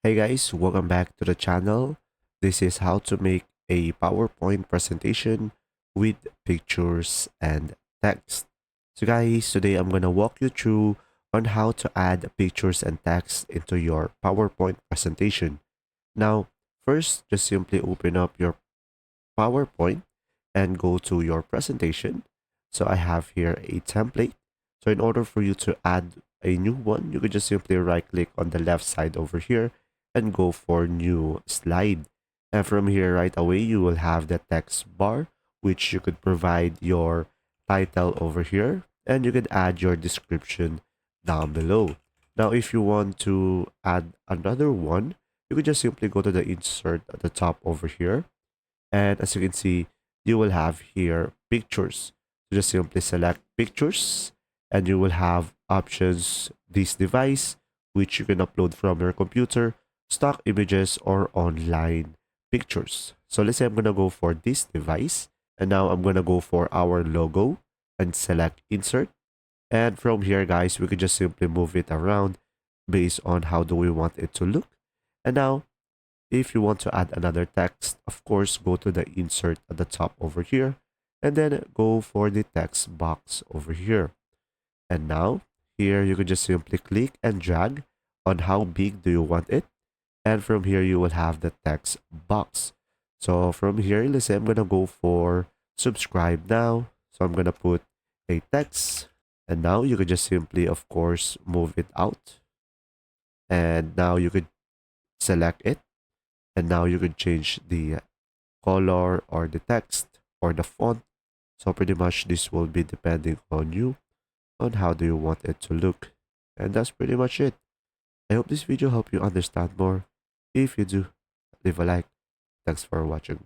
Hey guys, welcome back to the channel. This is how to make a PowerPoint presentation with pictures and text. So guys, today I'm going to walk you through on how to add pictures and text into your PowerPoint presentation. Now, first, just simply open up your PowerPoint and go to your presentation. So I have here a template. So in order for you to add a new one, you could just simply right click on the left side over here and go for new slide. And from here right away, you will have the text bar, which you could provide your title over here and you could add your description down below. Now, if you want to add another one, you could just simply go to the insert at the top over here, and as you can see, you will have here pictures. So just simply select pictures and you will have options this device, which you can upload from your computer, stock images, or online pictures. So let's say I'm going to go for this device. And now I'm going to go for our logo and select insert. And from here, guys, we could just simply move it around based on how do we want it to look. And now if you want to add another text, of course, go to the insert at the top over here and then go for the text box over here. And now here you can just simply click and drag on how big do you want it. And from here you will have the text box. So from here, let's say I'm going to go for subscribe now. So I'm going to put a text, and now you could just simply, of course, move it out. And now you could select it, and now you could change the color or the text or the font. So pretty much this will be depending on you on how do you want it to look. And that's pretty much it. I hope this video helped you understand more. If you do, leave a like. Thanks for watching.